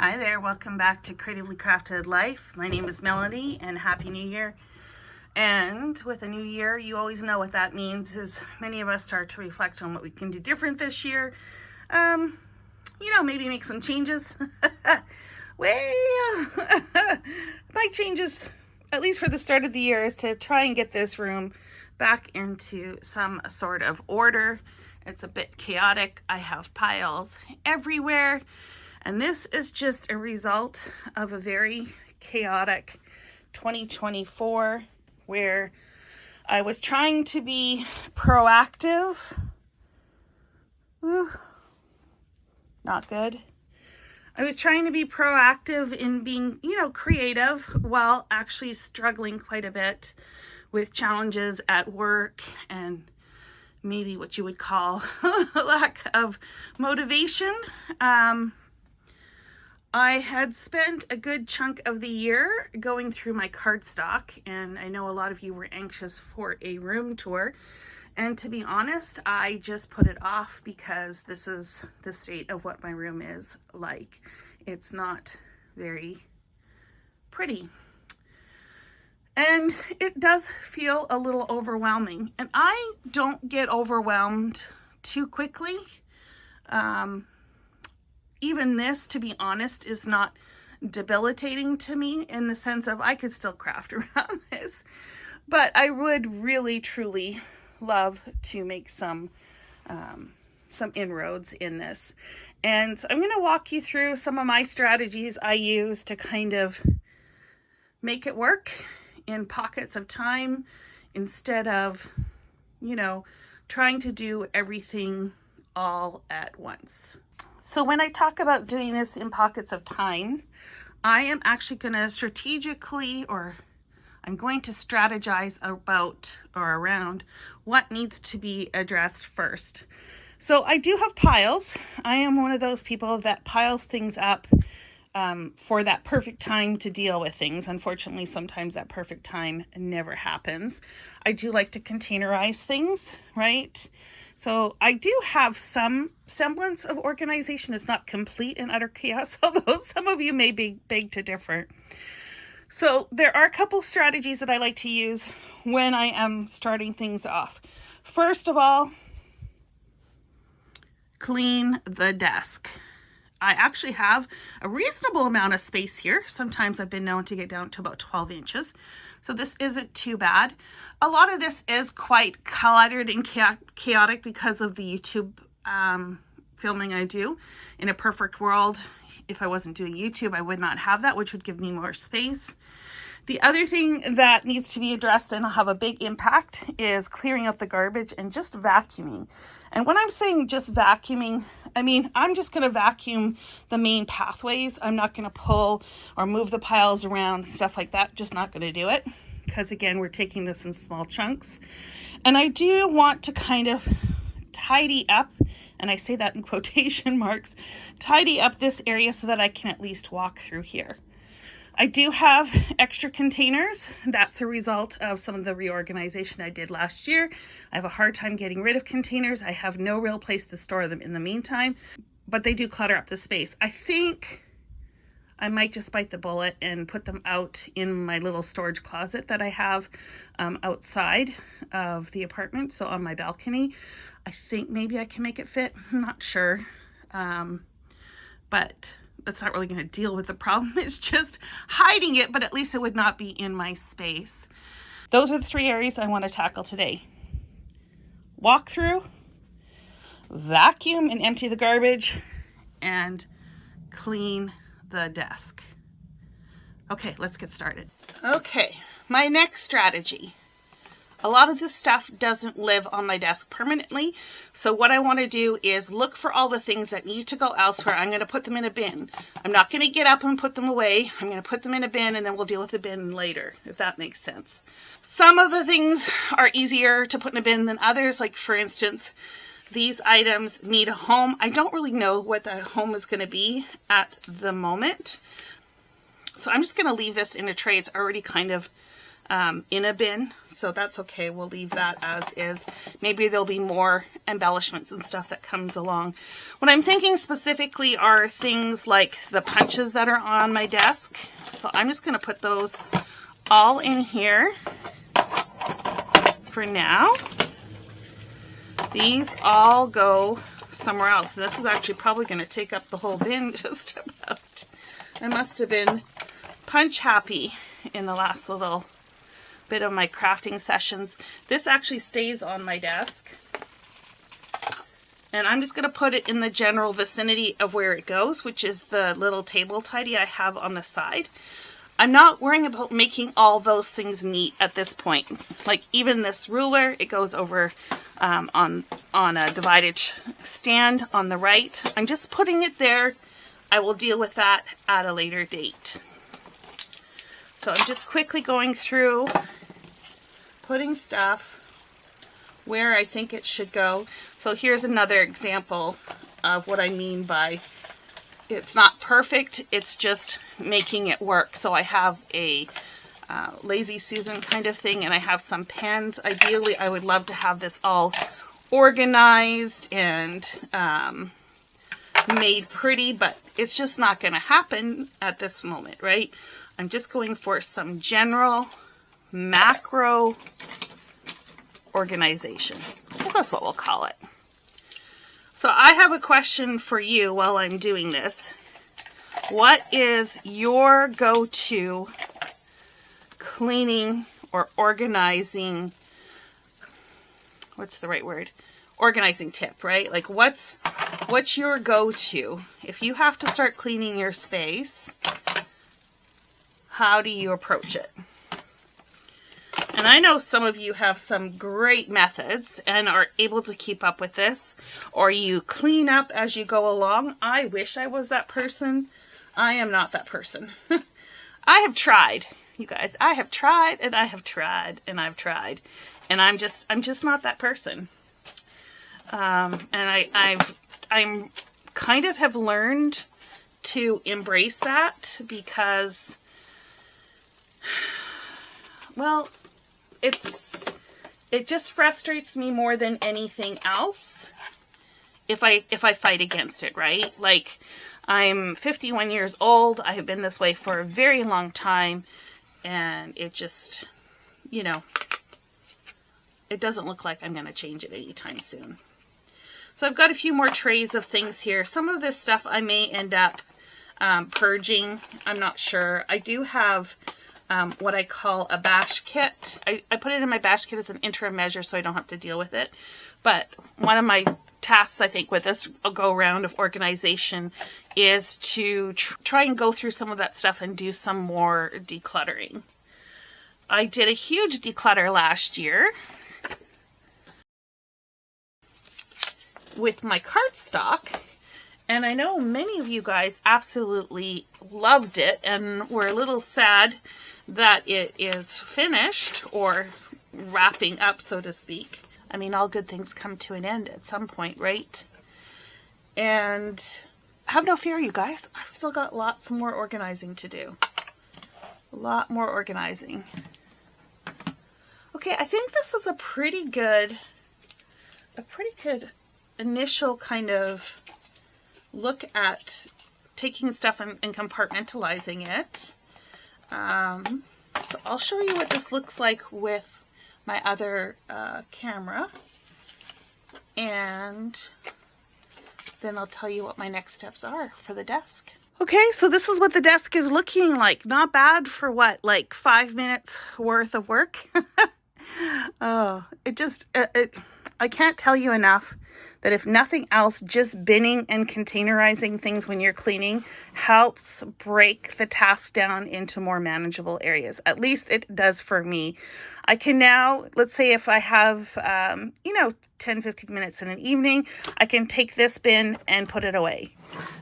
Hi there, welcome back to Creatively Crafted Life. My name is Melanie and Happy New Year. And with a new year, you always know what that means is many of us start to reflect on what we can do different this year. Maybe make some changes. Well, my changes, at least for the start of the year, is to try and get this room back into some sort of order. It's a bit chaotic. I have piles everywhere. And this is just a result of a very chaotic 2024 where I was trying to be proactive. Not good. I was trying to be proactive in being, creative while actually struggling quite a bit with challenges at work and maybe what you would call a lack of motivation. I had spent a good chunk of the year going through my cardstock, and I know a lot of you were anxious for a room tour. And to be honest, I just put it off because this is the state of what my room is like. It's not very pretty. And it does feel a little overwhelming. And I don't get overwhelmed too quickly. Even this, to be honest, is not debilitating to me in the sense of I could still craft around this. But I would really, truly love to make some inroads in this. And so I'm going to walk you through some of my strategies I use to kind of make it work in pockets of time instead of, trying to do everything all at once. So when I talk about doing this in pockets of time, I am actually going to I'm going to strategize about or around what needs to be addressed first. So I do have piles. I am one of those people that piles things up for that perfect time to deal with things. Unfortunately, sometimes that perfect time never happens. I do like to containerize things, right? So I do have some semblance of organization. It's not complete and utter chaos, although some of you may be beg to differ. So there are a couple strategies that I like to use when I am starting things off. First of all, clean the desk. I actually have a reasonable amount of space here. Sometimes I've been known to get down to about 12 inches. So this isn't too bad. A lot of this is quite cluttered and chaotic because of the YouTube filming I do. In a perfect world, if I wasn't doing YouTube, I would not have that, which would give me more space. The other thing that needs to be addressed and will have a big impact is clearing up the garbage and just vacuuming. And when I'm saying just vacuuming, I mean, I'm just going to vacuum the main pathways. I'm not going to pull or move the piles around, stuff like that. Just not going to do it because, again, we're taking this in small chunks. And I do want to kind of tidy up, and I say that in quotation marks, tidy up this area so that I can at least walk through here. I do have extra containers. That's a result of some of the reorganization I did last year. I have a hard time getting rid of containers. I have no real place to store them in the meantime, but they do clutter up the space. I think I might just bite the bullet and put them out in my little storage closet that I have outside of the apartment, so on my balcony. I think maybe I can make it fit. I'm not sure, but that's not really going to deal with the problem. It's just hiding it, but at least it would not be in my space. Those are the three areas I want to tackle today. Walk through, vacuum and empty the garbage, and clean the desk. Okay, let's get started. Okay, my next strategy. A lot of this stuff doesn't live on my desk permanently. So what I want to do is look for all the things that need to go elsewhere. I'm going to put them in a bin. I'm not going to get up and put them away. I'm going to put them in a bin and then we'll deal with the bin later, if that makes sense. Some of the things are easier to put in a bin than others. Like for instance, these items need a home. I don't really know what the home is going to be at the moment. So I'm just going to leave this in a tray. It's already kind of in a bin, so that's okay. We'll leave that as is. Maybe there'll be more embellishments and stuff that comes along. What I'm thinking specifically are things like the punches that are on my desk. So I'm just going to put those all in here for now. These all go somewhere else. This is actually probably going to take up the whole bin just about. I must have been punch happy in the last little bit of my crafting sessions. This actually stays on my desk, and I'm just going to put it in the general vicinity of where it goes, which is the little table tidy I have on the side. I'm not worrying about making all those things neat at this point. Like even this ruler, it goes over on a divided stand on the right. I'm just putting it there. I will deal with that at a later date. So I'm just quickly going through, putting stuff where I think it should go. So here's another example of what I mean by it's not perfect, it's just making it work. So I have a Lazy Susan kind of thing, and I have some pens. Ideally, I would love to have this all organized and made pretty, but it's just not going to happen at this moment, right? I'm just going for some general macro organization. That's what we'll call it. So I have a question for you while I'm doing this. What is your go-to cleaning or organizing, what's the right word? Organizing tip, right? Like what's your go-to? If you have to start cleaning your space, how do you approach it? And I know some of you have some great methods and are able to keep up with this, or you clean up as you go along. I wish I was that person. I am not that person. I have tried, you guys. I have tried and I have tried and I've tried, and I'm just not that person. And I'm kind of have learned to embrace that because, well, it just frustrates me more than anything else if I fight against it, right? Like, I'm 51 years old. I have been this way for a very long time, and it just, you know, it doesn't look like I'm going to change it anytime soon. So I've got a few more trays of things here. Some of this stuff I may end up purging. I'm not sure. I do have what I call a bash kit. I put it in my bash kit as an interim measure so I don't have to deal with it. But one of my tasks, I think, with this go round of organization is to try and go through some of that stuff and do some more decluttering. I did a huge declutter last year with my cardstock, and I know many of you guys absolutely loved it and were a little sad that it is finished or wrapping up, so to speak. I mean, all good things come to an end at some point, right? And have no fear, you guys. I've still got lots more organizing to do. A lot more organizing. Okay, I think this is a pretty good initial kind of look at taking stuff and compartmentalizing it. So I'll show you what this looks like with my other camera, and then I'll tell you what my next steps are for the desk. Okay, so this is what the desk is looking like. Not bad for what, like 5 minutes worth of work? Oh, I can't tell you enough that if nothing else, just binning and containerizing things when you're cleaning helps break the task down into more manageable areas. At least it does for me. I can now, let's say if I have, 10, 15 minutes in an evening, I can take this bin and put it away.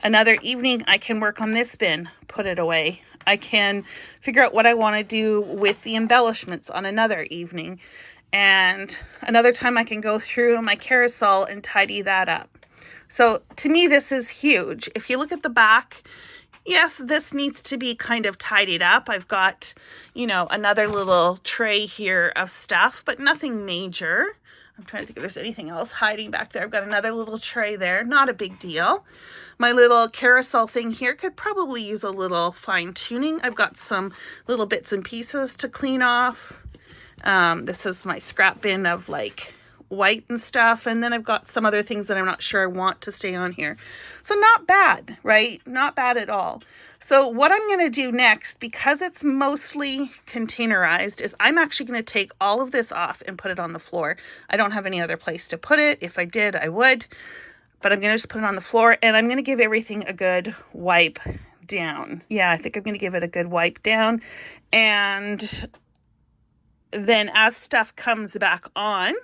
Another evening, I can work on this bin, put it away. I can figure out what I want to do with the embellishments on another evening. And another time I can go through my carousel and tidy that up. So to me, this is huge. If you look at the back, Yes, this needs to be kind of tidied up. I've got, you know, another little tray here of stuff, but nothing major. I'm trying to think if there's anything else hiding back there. I've got another little tray there, not a big deal. My little carousel thing here could probably use a little fine tuning. I've got some little bits and pieces to clean off. This is my scrap bin of like white and stuff, and then I've got some other things that I'm not sure I want to stay on here. So not bad, right? Not bad at all. So what I'm going to do next, because it's mostly containerized, is I'm actually going to take all of this off and put it on the floor. I don't have any other place to put it. If I did, I would, but I'm going to just put it on the floor, and I'm going to give everything a good wipe down. Yeah, I think I'm going to give it a good wipe down, and then as stuff comes back on,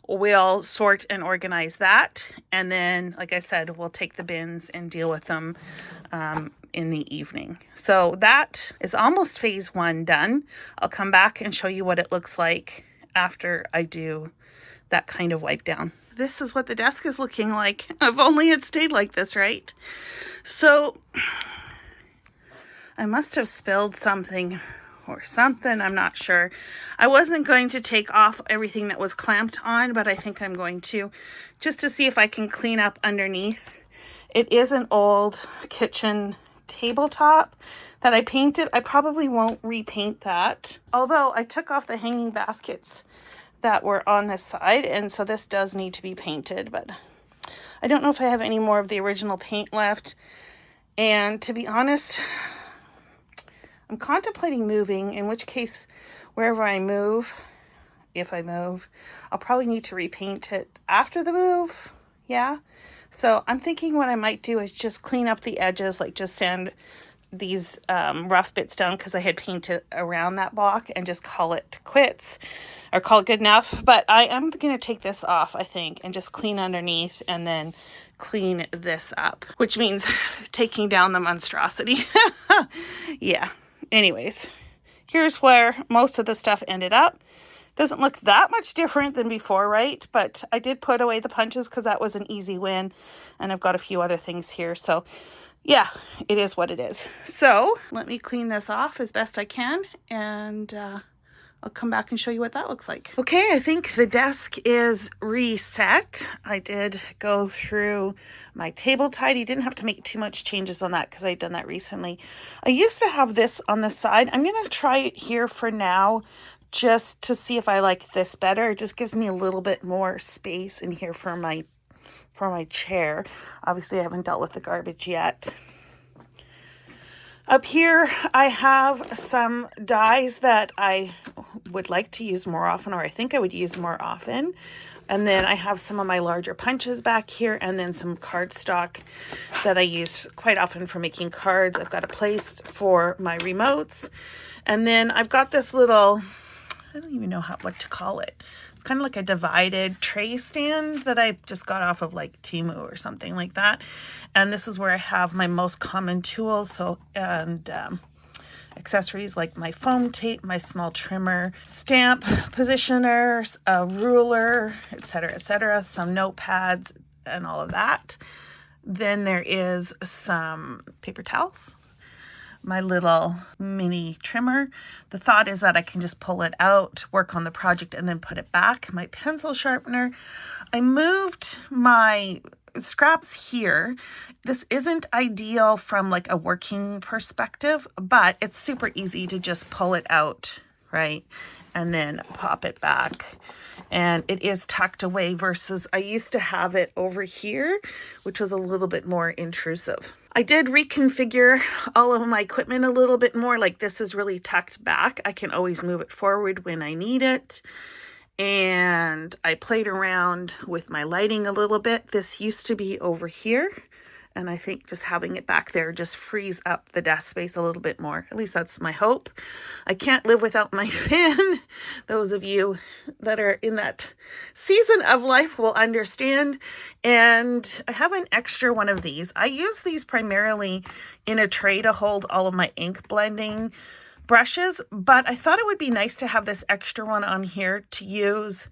we'll sort and organize that. And then, like I said, we'll take the bins and deal with them in the evening. So that is almost phase 1 done. I'll come back and show you what it looks like after I do that kind of wipe down. This is what the desk is looking like. If only it stayed like this, right? So I must have spilled something or something, I'm not sure. I wasn't going to take off everything that was clamped on, but I think I'm going to, just to see if I can clean up underneath. It is an old kitchen tabletop that I painted. I probably won't repaint that, although I took off the hanging baskets that were on this side, and so this does need to be painted, but I don't know if I have any more of the original paint left. And to be honest, I'm contemplating moving, in which case, wherever I move, if I move, I'll probably need to repaint it after the move. Yeah. So I'm thinking what I might do is just clean up the edges, like just sand these rough bits down, because I had painted around that block, and just call it quits or call it good enough. But I am going to take this off, I think, and just clean underneath and then clean this up, which means taking down the monstrosity. Yeah. Anyways, here's where most of the stuff ended up. Doesn't look that much different than before, right? But I did put away the punches because that was an easy win. And I've got a few other things here. So yeah, it is what it is. So let me clean this off as best I can, and I'll come back and show you what that looks like. Okay, I think the desk is reset. I did go through my table tidy. Didn't have to make too much changes on that because I'd done that recently. I used to have this on the side. I'm going to try it here for now, just to see if I like this better. It just gives me a little bit more space in here for my chair. Obviously, I haven't dealt with the garbage yet. Up here, I have some dies that I would like to use more often, or I think I would use more often. And then I have some of my larger punches back here, and then some cardstock that I use quite often for making cards. I've got a place for my remotes. And then I've got this little, I don't even know what to call it. It's kind of like a divided tray stand that I just got off of like Temu or something like that. And this is where I have my most common tools, and accessories like my foam tape, my small trimmer, stamp positioners, a ruler, etc., some notepads, and all of that. Then there is some paper towels, my little mini trimmer. The thought is that I can just pull it out, work on the project, and then put it back. My pencil sharpener. I moved my scraps here. This isn't ideal from like a working perspective, but it's super easy to just pull it out, right? And then pop it back. And it is tucked away versus I used to have it over here, which was a little bit more intrusive. I did reconfigure all of my equipment a little bit more. Like this is really tucked back. I can always move it forward when I need it. And I played around with my lighting a little bit. This used to be over here, and I think just having it back there just frees up the desk space a little bit more. At least that's my hope. I can't live without my fan. Those of you that are in that season of life will understand. And I have an extra one of these. I use these primarily in a tray to hold all of my ink blending brushes, but I thought it would be nice to have this extra one on here to use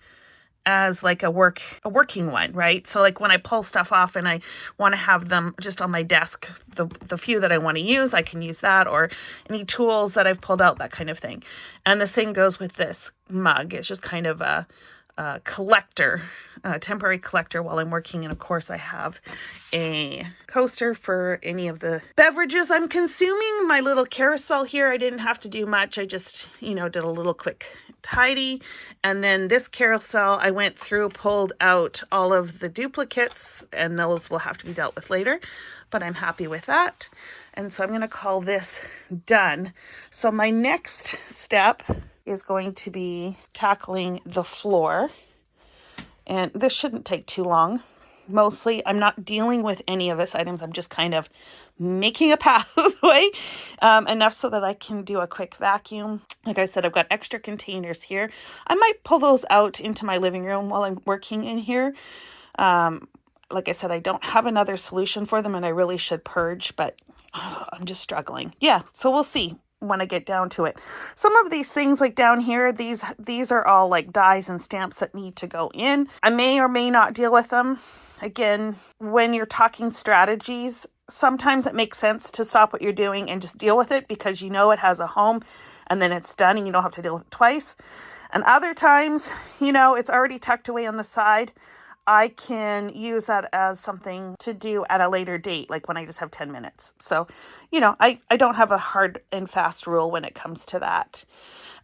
as like a working one, right? So like when I pull stuff off and I want to have them just on my desk, the few that I want to use, I can use that, or any tools that I've pulled out, that kind of thing. And the same goes with this mug. It's just kind of a collector, a temporary collector while I'm working. And of course I have a coaster for any of the beverages I'm consuming. My little carousel here, I didn't have to do much. I just, did a little quick tidy. And then this carousel, I went through, pulled out all of the duplicates, and those will have to be dealt with later, but I'm happy with that. And so I'm going to call this done. So my next step is going to be tackling the floor. And this shouldn't take too long. Mostly, I'm not dealing with any of this items. I'm just kind of making a pathway enough so that I can do a quick vacuum. Like I said, I've got extra containers here. I might pull those out into my living room while I'm working in here. Like I said, I don't have another solution for them, and I really should purge, but I'm just struggling. Yeah, so we'll see when I get down to it. Some of these things, like down here, these are all like dies and stamps that need to go in. I may or may not deal with them. Again, when you're talking strategies, sometimes it makes sense to stop what you're doing and just deal with it, because you know it has a home and then it's done and you don't have to deal with it twice. And other times, it's already tucked away on the side. I can use that as something to do at a later date, like when I just have 10 minutes. So, I don't have a hard and fast rule when it comes to that.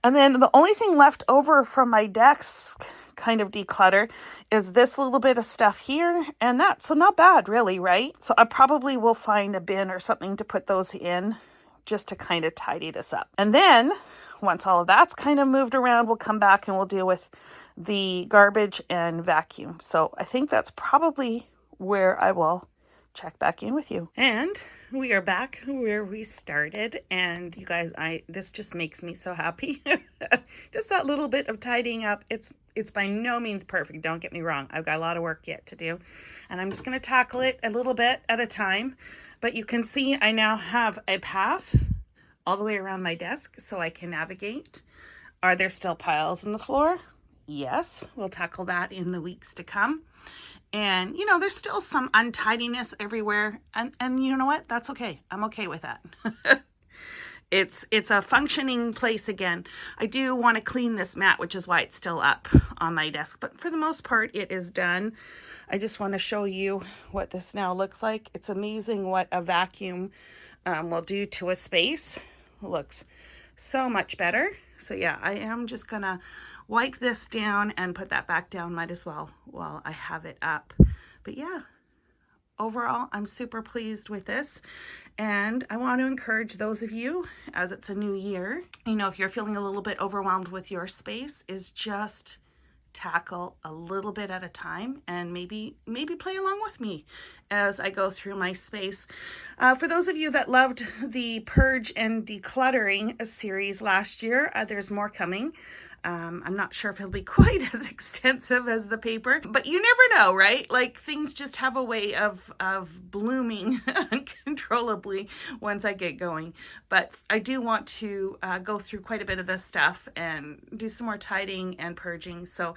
And then the only thing left over from my desk kind of declutter is this little bit of stuff here and that. So not bad, really, right? So I probably will find a bin or something to put those in just to kind of tidy this up. And then once all of that's kind of moved around, we'll come back and we'll deal with the garbage and vacuum. So I think that's probably where I will check back in with you. And we are back where we started. And you guys, this just makes me so happy. Just that little bit of tidying up. It's by no means perfect. Don't get me wrong. I've got a lot of work yet to do. And I'm just going to tackle it a little bit at a time. But you can see I now have a path all the way around my desk so I can navigate. Are there still piles on the floor? Yes, we'll tackle that in the weeks to come. And, there's still some untidiness everywhere. And you know what? That's okay. I'm okay with that. It's a functioning place again. I do want to clean this mat, which is why it's still up on my desk. But for the most part, it is done. I just want to show you what this now looks like. It's amazing what a vacuum will do to a space. It looks so much better. So yeah, I am just going to wipe this down and put that back down. Might as well while I have it up. But yeah, overall, I'm super pleased with this. And I want to encourage those of you, as it's a new year, if you're feeling a little bit overwhelmed with your space, is just tackle a little bit at a time and maybe play along with me as I go through my space. For those of you that loved the Purge and Decluttering series last year, there's more coming. I'm not sure if it'll be quite as extensive as the paper, but you never know, right? Like, things just have a way of blooming uncontrollably once I get going. But I do want to go through quite a bit of this stuff and do some more tidying and purging. So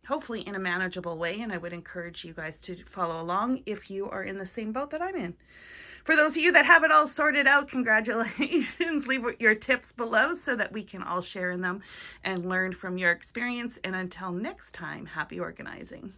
hopefully in a manageable way. And I would encourage you guys to follow along if you are in the same boat that I'm in. For those of you that have it all sorted out, congratulations. Leave your tips below so that we can all share in them and learn from your experience. And until next time, happy organizing.